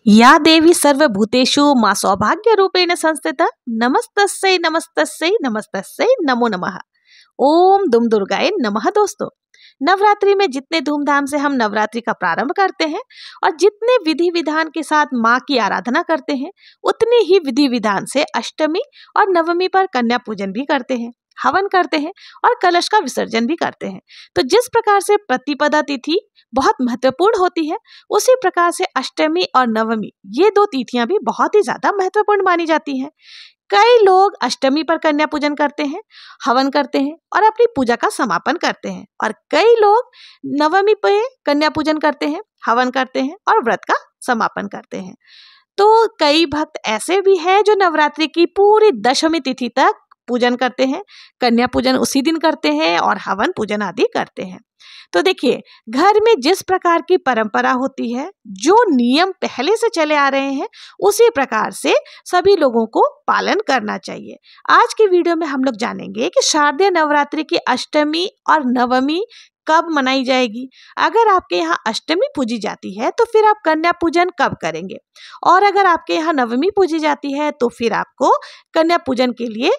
या देवी सर्वभूतेषु मां सौभाग्य रूपेण संस्थिता नमस्तस्यै नमस्तस्यै नमस्तस्यै नमो नमः। ओम दुम दुर्गाए नमः। दोस्तों, नवरात्रि में जितने धूमधाम से हम नवरात्रि का प्रारंभ करते हैं और जितने विधि विधान के साथ माँ की आराधना करते हैं, उतने ही विधि विधान से अष्टमी और नवमी पर कन्या पूजन भी करते हैं, हवन करते हैं और कलश का विसर्जन भी करते हैं। तो जिस प्रकार से प्रतिपदा तिथि बहुत महत्वपूर्ण होती है, उसी प्रकार से अष्टमी और नवमी ये दो तिथियां भी बहुत ही ज्यादा महत्वपूर्ण मानी जाती हैं। कई लोग अष्टमी पर कन्या पूजन करते हैं, हवन करते हैं और अपनी पूजा का समापन करते हैं, और कई लोग नवमी पे कन्या पूजन करते हैं, हवन करते हैं और व्रत का समापन करते हैं। तो कई भक्त ऐसे भी हैं जो नवरात्रि की पूरी दशमी तिथि तक पूजन करते हैं, कन्या पूजन उसी दिन करते हैं और हवन पूजन आदि करते हैं। तो देखिए, घर में जिस प्रकार की परंपरा होती है, जो नियम पहले से चले आ रहे हैं, उसी प्रकार से सभी लोगों को पालन करना चाहिए। आज की वीडियो में हम लोग जानेंगे कि शारदीय नवरात्रि की अष्टमी और नवमी कब मनाई जाएगी। अगर आपके यहाँ अष्टमी पूजी जाती है तो फिर आप कन्या पूजन कब करेंगे, और अगर आपके यहाँ नवमी पूजी जाती है तो फिर आपको कन्या पूजन के लिए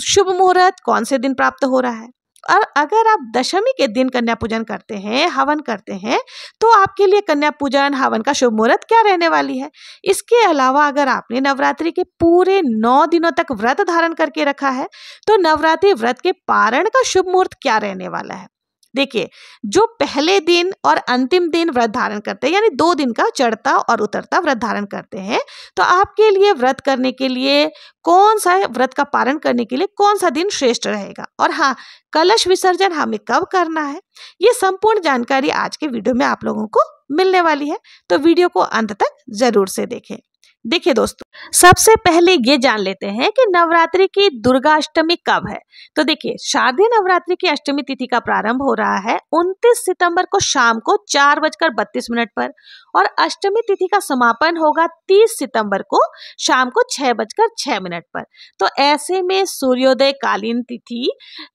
शुभ मुहूर्त कौन से दिन प्राप्त हो रहा है। और अगर आप दशमी के दिन कन्या पूजन करते हैं, हवन करते हैं, तो आपके लिए कन्या पूजन हवन का शुभ मुहूर्त क्या रहने वाली है। इसके अलावा अगर आपने नवरात्रि के पूरे 9 दिनों तक व्रत धारण करके रखा है, तो नवरात्रि व्रत के पारण का शुभ मुहूर्त क्या रहने वाला है। देखिए, जो पहले दिन और अंतिम दिन व्रत धारण करते हैं, यानी 2 दिन का चढ़ता और उतरता व्रत धारण करते हैं, तो आपके लिए व्रत करने के लिए कौन सा व्रत का पारण करने के लिए कौन सा दिन श्रेष्ठ रहेगा, और हाँ, कलश विसर्जन हमें कब करना है, ये संपूर्ण जानकारी आज के वीडियो में आप लोगों को मिलने वाली है। तो वीडियो को अंत तक जरूर से देखें। देखिए दोस्तों, सबसे पहले ये जान लेते हैं कि नवरात्रि की दुर्गा अष्टमी कब है। तो देखिए, शारदीय नवरात्रि की अष्टमी तिथि का प्रारंभ हो रहा है 29 सितंबर को शाम को 4:32 पर, और अष्टमी तिथि का समापन होगा 30 सितंबर को शाम को 6:06 पर। तो ऐसे में सूर्योदय कालीन तिथि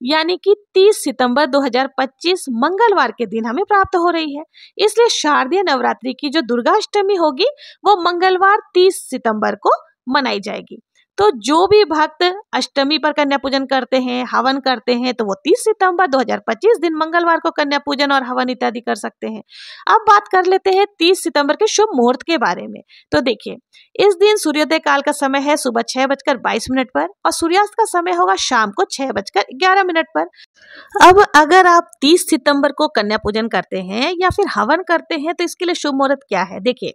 यानी कि 30 सितंबर 2025 मंगलवार के दिन हमें प्राप्त हो रही है। इसलिए शारदीय नवरात्रि की जो दुर्गा अष्टमी होगी वो मंगलवार 30 सितंबर को मनाई जाएगी। तो जो भी भक्त अष्टमी पर कन्या पूजन करते हैं, हवन करते हैं, तो वो 30 सितंबर 2025 दिन मंगलवार को कन्या पूजन और हवन इत्यादि कर सकते हैं। अब बात कर लेते हैं 30 सितंबर के शुभ मुहूर्त के बारे में। तो देखिए, इस दिन सूर्योदय काल का समय है सुबह 6:22 पर, और सूर्यास्त का समय होगा शाम को 6:11 पर। अब अगर आप 30 सितंबर को कन्या पूजन करते हैं या फिर हवन करते हैं, तो इसके लिए शुभ मुहूर्त क्या है। देखिए,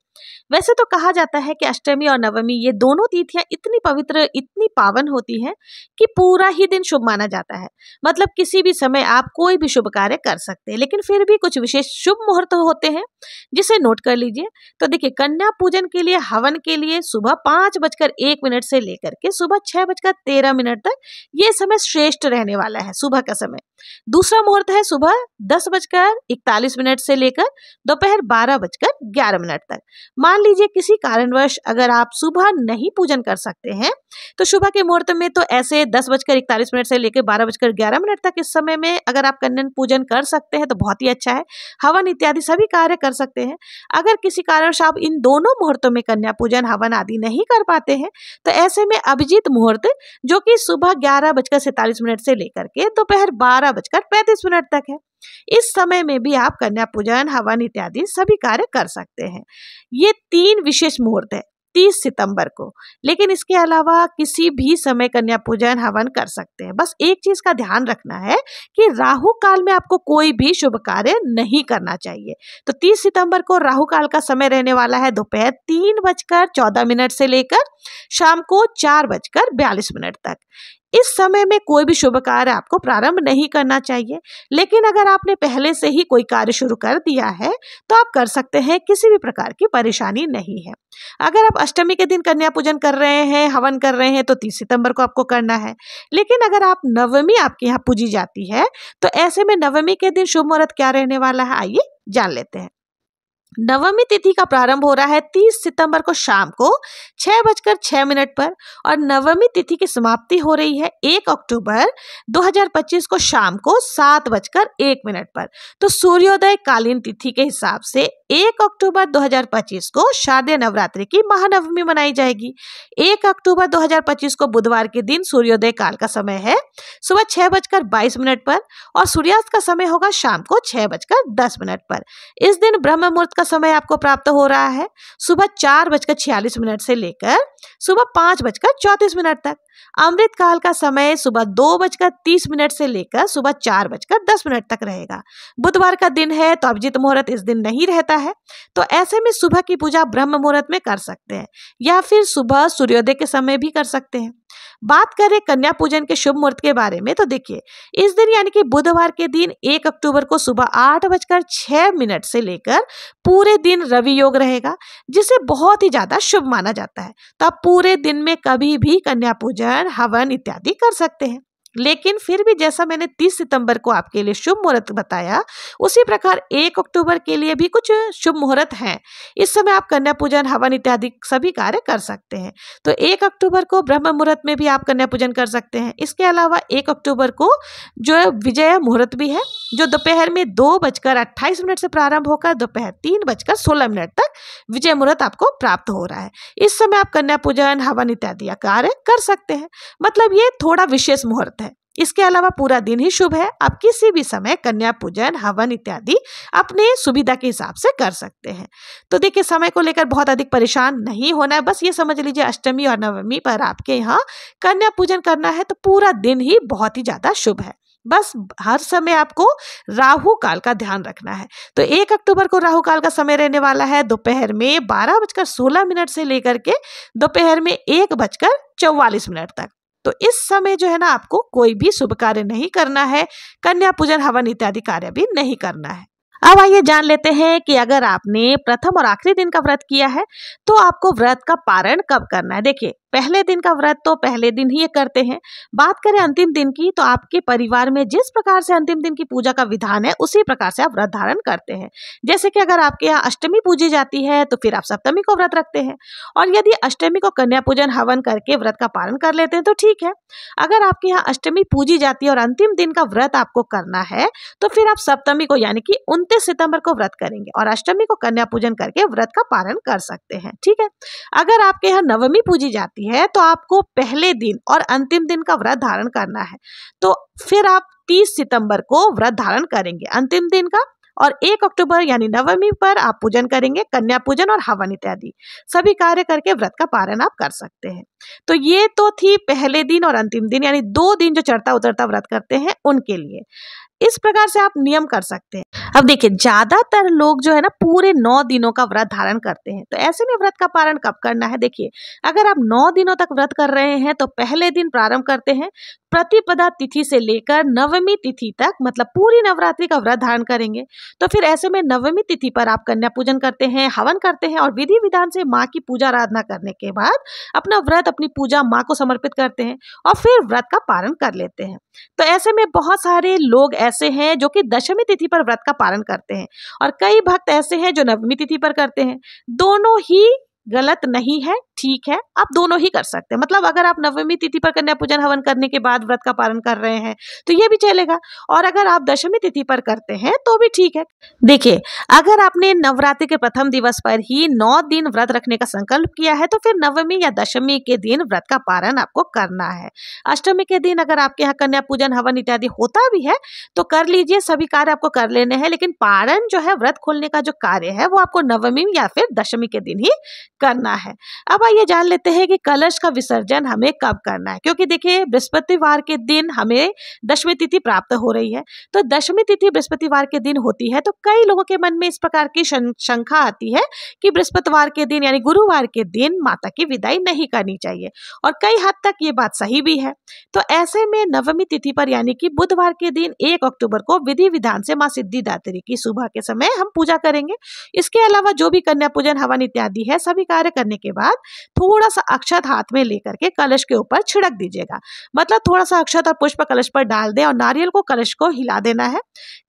वैसे तो कहा जाता है कि अष्टमी और नवमी ये दोनों तिथियां इतनी पवित्र, इतनी पावन होती हैं कि पूरा ही दिन शुभ माना जाता है। मतलब किसी भी समय आप कोई भी शुभ कार्य कर सकते हैं, लेकिन फिर भी कुछ विशेष शुभ मुहूर्त होते हैं, जिसे नोट कर लीजिए। तो देखिए, कन्या पूजन के लिए, हवन के लिए सुबह 5:01 से लेकर के सुबह 6:13 तक ये समय श्रेष्ठ रहने वाला है, सुबह का समय। दूसरा मुहूर्त है सुबह 10:41 से लेकर दोपहर 12:11 तक। मान लीजिए किसी कारणवश अगर आप सुबह नहीं पूजन कर सकते हैं, तो सुबह के मुहूर्त में तो ऐसे 10:41 से लेकर 12:11 तक इस समय में अगर आप कन्या पूजन कर सकते हैं तो बहुत ही अच्छा है। हवन इत्यादि सभी कार्य कर सकते हैं। अगर किसी कारणवश आप इन दोनों मुहूर्तों में कन्या पूजन, हवन आदि नहीं कर पाते हैं, तो ऐसे में अभिजीत मुहूर्त, जो कि सुबह 11:47 से लेकर के दोपहर 12:35 तक है, इस समय में भी आप कन्या पूजन, हवन इत्यादि सभी कार्य कर सकते हैं। ये 3 विशेष मुहूर्त है 30 सितंबर को, लेकिन इसके अलावा किसी भी समय कन्या पूजन, हवन कर सकते हैं। बस एक चीज का ध्यान रखना है कि राहु काल में आपको कोई भी शुभ कार्य नहीं करना चाहिए। तो 30 सितंबर को राहु काल का समय रहने वाला है दोपहर 3:14 से लेकर शाम को 4:42 तक। इस समय में कोई भी शुभ कार्य आपको प्रारंभ नहीं करना चाहिए, लेकिन अगर आपने पहले से ही कोई कार्य शुरू कर दिया है तो आप कर सकते हैं, किसी भी प्रकार की परेशानी नहीं है। अगर आप अष्टमी के दिन कन्या पूजन कर रहे हैं, हवन कर रहे हैं, तो 30 सितंबर को आपको करना है। लेकिन अगर आप नवमी आपके यहाँ पूजी जाती है, तो ऐसे में नवमी के दिन शुभ मुहूर्त क्या रहने वाला है, आइए जान लेते हैं। नवमी तिथि का प्रारंभ हो रहा है 30 सितंबर को शाम को 6:06 पर और नवमी तिथि की समाप्ति हो रही है 1 अक्टूबर 2025 को शाम को 7:01 पर। तो सूर्योदय कालीन तिथि के हिसाब से 1 अक्टूबर 2025 को शारदीय नवरात्रि की महानवमी मनाई जाएगी। 1 अक्टूबर 2025 को बुधवार के दिन सूर्योदय काल का समय है सुबह 6:22 पर और सूर्यास्त का समय होगा शाम को 6:10 पर। इस दिन ब्रह्म मुहूर्त का समय आपको प्राप्त हो रहा है सुबह 4:46 से लेकर सुबह 5:34 तक। अमृत काल का समय सुबह 2:30 से लेकर सुबह 4:10 तक रहेगा। बुधवार का दिन है तो अभिजीत मुहूर्त इस दिन नहीं रहता है, तो ऐसे में सुबह की पूजा ब्रह्म मुहूर्त में कर सकते हैं या फिर सुबह सूर्योदय के समय भी कर सकते हैं। बात करें कन्या पूजन के शुभ मुहूर्त के बारे में तो देखिए इस दिन यानी कि बुधवार के दिन 1 अक्टूबर को सुबह 8:06 से लेकर पूरे दिन रवि योग रहेगा, जिसे बहुत ही ज्यादा शुभ माना जाता है। तो आप पूरे दिन में कभी भी कन्या पूजन, हवन इत्यादि कर सकते हैं। लेकिन फिर भी जैसा मैंने 30 सितंबर को आपके लिए शुभ मुहूर्त बताया, उसी प्रकार 1 अक्टूबर के लिए भी कुछ शुभ मुहूर्त हैं। इस समय आप कन्या पूजन, हवन इत्यादि सभी कार्य कर सकते हैं। तो 1 अक्टूबर को ब्रह्म मुहूर्त में भी आप कन्या पूजन कर सकते हैं। इसके अलावा 1 अक्टूबर को जो विजय मुहूर्त भी है, जो दोपहर में 2:28 से प्रारंभ होकर दोपहर 3:16 तक विजय मुहूर्त आपको प्राप्त हो रहा है। इस समय आप कन्या पूजन, हवन इत्यादि कार्य कर सकते हैं। मतलब ये थोड़ा विशेष मुहूर्त है। इसके अलावा पूरा दिन ही शुभ है। आप किसी भी समय कन्या पूजन, हवन इत्यादि अपने सुविधा के हिसाब से कर सकते हैं। तो देखिए समय को लेकर बहुत अधिक परेशान नहीं होना है। बस ये समझ लीजिए अष्टमी और नवमी पर आपके यहाँ कन्या पूजन करना है तो पूरा दिन ही बहुत ही ज्यादा शुभ है। बस हर समय आपको राहु काल का ध्यान रखना है। तो 1 अक्टूबर को राहु काल का समय रहने वाला है दोपहर में 12:16 से लेकर के दोपहर में 1:44 तक। तो इस समय जो है ना आपको कोई भी शुभ कार्य नहीं करना है, कन्या पूजन, हवन इत्यादि कार्य भी नहीं करना है। अब आइए जान लेते हैं कि अगर आपने प्रथम और आखिरी दिन का व्रत किया है तो आपको व्रत का पारण कब करना है। देखिए पहले दिन का व्रत तो पहले दिन ही करते हैं। बात करें अंतिम दिन की तो आपके परिवार में जिस प्रकार से अंतिम दिन की पूजा का विधान है उसी प्रकार से आप व्रत धारण करते हैं। जैसे कि अगर आपके यहाँ अष्टमी पूजी जाती है तो फिर आप सप्तमी को व्रत रखते हैं, और यदि अष्टमी को कन्या पूजन, हवन करके व्रत का पालन कर लेते हैं तो ठीक है। अगर आपके यहाँ अष्टमी पूजी जाती है और अंतिम दिन का व्रत आपको करना है तो फिर आप सप्तमी को यानी कि 29 सितंबर को व्रत करेंगे और अष्टमी को कन्या पूजन करके व्रत का पालन कर सकते हैं। ठीक है। अगर आपके यहाँ नवमी पूजी जाती है तो आपको पहले दिन और अंतिम दिन का व्रत धारण करना है, तो फिर आप 30 सितंबर को व्रत धारण करेंगे अंतिम दिन का, और 1 अक्टूबर यानी नवमी पर आप पूजन करेंगे, कन्या पूजन और हवन इत्यादि सभी कार्य करके व्रत का पालन आप कर सकते हैं। तो ये तो थी पहले दिन और अंतिम दिन यानी 2 दिन जो चढ़ता उतरता व्रत करते हैं उनके लिए। इस प्रकार से आप नियम कर सकते हैं। अब देखिए ज्यादातर लोग जो है ना पूरे 9 दिनों का व्रत धारण करते हैं, तो ऐसे में व्रत का पालन कब करना है। देखिए अगर आप 9 दिनों तक व्रत कर रहे हैं तो पहले दिन प्रारंभ करते हैं प्रतिपदा तिथि से लेकर नवमी तिथि तक, मतलब पूरी नवरात्रि का व्रत धारण करेंगे। तो फिर ऐसे में नवमी तिथि पर आप कन्या पूजन करते हैं, हवन करते हैं और विधि विधान से माँ की पूजा आराधना करने के बाद अपना व्रत, अपनी पूजा माँ को समर्पित करते हैं और फिर व्रत का पालन कर लेते हैं। तो ऐसे में बहुत सारे लोग ऐसे हैं जो कि दशमी तिथि पर व्रत का पालन करते हैं और कई भक्त ऐसे हैं जो नवमी तिथि पर करते हैं। दोनों ही गलत नहीं है, ठीक है, आप दोनों ही कर सकते हैं। मतलब अगर आप नवमी तिथि पर कन्या पूजन हवन करने के बाद व्रत का पालन कर रहे हैं तो ये भी चलेगा, और अगर आप दशमी तिथि पर करते हैं तो भी ठीक है। देखिए अगर आपने नवरात्रि के प्रथम दिवस पर ही 9 दिन व्रत रखने का संकल्प किया है तो फिर नवमी या दशमी के दिन व्रत का पालन आपको करना है। अष्टमी के दिन अगर आपके यहाँ कन्या पूजन, हवन इत्यादि होता भी है तो कर लीजिए, सभी कार्य आपको कर लेने हैं, लेकिन पारण जो है, व्रत खोलने का जो कार्य है वो आपको नवमी या फिर दशमी के दिन ही करना है। अब आइए जान लेते हैं कि कलश का विसर्जन हमें कब करना है, क्योंकि देखिए बृहस्पतिवार के दिन हमें दशमी तिथि प्राप्त हो रही है। तो दशमी तिथि बृहस्पतिवार के दिन होती है तो कई लोगों के मन में इस प्रकार की शंका आती है कि बृहस्पतिवार के दिन यानी गुरुवार के दिन माता की विदाई नहीं करनी चाहिए, और कई हद तक ये बात सही भी है। तो ऐसे में नवमी तिथि पर यानी कि बुधवार के दिन 1 अक्टूबर को विधि विधान से माँ सिद्धिदात्री की सुबह के समय हम पूजा करेंगे। इसके अलावा जो भी कन्या पूजन, हवन इत्यादि है सभी कार्य करने के बाद थोड़ा सा अक्षत हाथ में लेकर के कलश के ऊपर छिड़क दीजिएगा। मतलब थोड़ा सा अक्षत और पुष्प कलश पर डाल दें और नारियल को कलश को हिला देना है।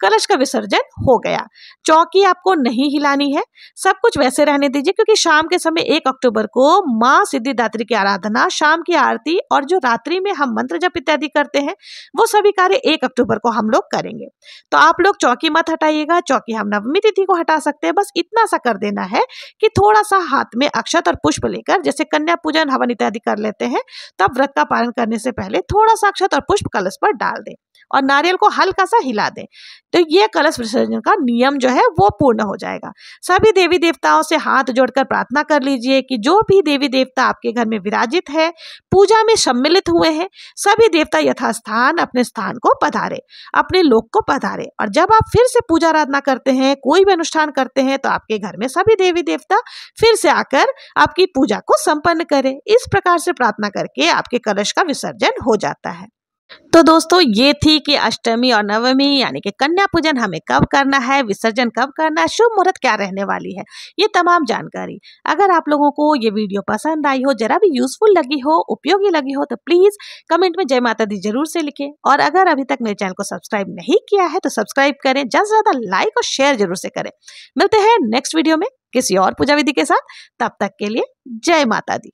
कलश का विसर्जन हो गया। चौकी आपको नहीं हिलानी है, सब कुछ वैसे रहने दीजिए, क्योंकि शाम के समय 1 अक्टूबर को माँ सिद्धिदात्री की आराधना, शाम की आरती और जो रात्रि में हम मंत्र जप इत्यादि करते हैं वो सभी कार्य 1 अक्टूबर को हम लोग करेंगे। तो आप लोग चौकी मत हटाइएगा, चौकी हम नवमी तिथि को हटा सकते हैं। बस इतना सा कर देना है कि थोड़ा सा हाथ में अक्षत और पुष्प लेकर, जैसे कन्या पूजन हवन इत्यादि कर लेते हैं, तब व्रत का पालन करने से पहले थोड़ा सा अक्षत और पुष्प कलश पर डाल दें और नारियल को हल्का सा हिला दें। तो ये कलश विसर्जन का नियम जो है वो पूर्ण हो जाएगा। सभी देवी देवताओं से हाथ जोड़कर प्रार्थना कर लीजिए कि जो भी देवी देवता आपके घर में विराजित है, पूजा में सम्मिलित हुए हैं, सभी देवता यथास्थान अपने स्थान को पधारे, अपने लोक को पधारे। और जब आप फिर से पूजा आराधना करते हैं, कोई भी अनुष्ठान करते हैं, तो आपके घर में सभी देवी देवता फिर से आकर आपकी पूजा को संपन्न करें। इस प्रकार से प्रार्थना करके आपके कलश का विसर्जन हो जाता है। तो दोस्तों, ये थी कि अष्टमी और नवमी यानी कि कन्या पूजन हमें कब करना है, विसर्जन कब करना है, शुभ मुहूर्त क्या रहने वाली है, ये तमाम जानकारी। अगर आप लोगों को ये वीडियो पसंद आई हो, जरा भी यूजफुल लगी हो, उपयोगी लगी हो, तो प्लीज कमेंट में जय माता दी जरूर से लिखें। और अगर अभी तक मेरे चैनल को सब्सक्राइब नहीं किया है तो सब्सक्राइब करें, ज्यादा से ज्यादा लाइक और शेयर जरूर से करें। मिलते हैं नेक्स्ट वीडियो में किसी और पूजा विधि के साथ। तब तक के लिए जय माता दी।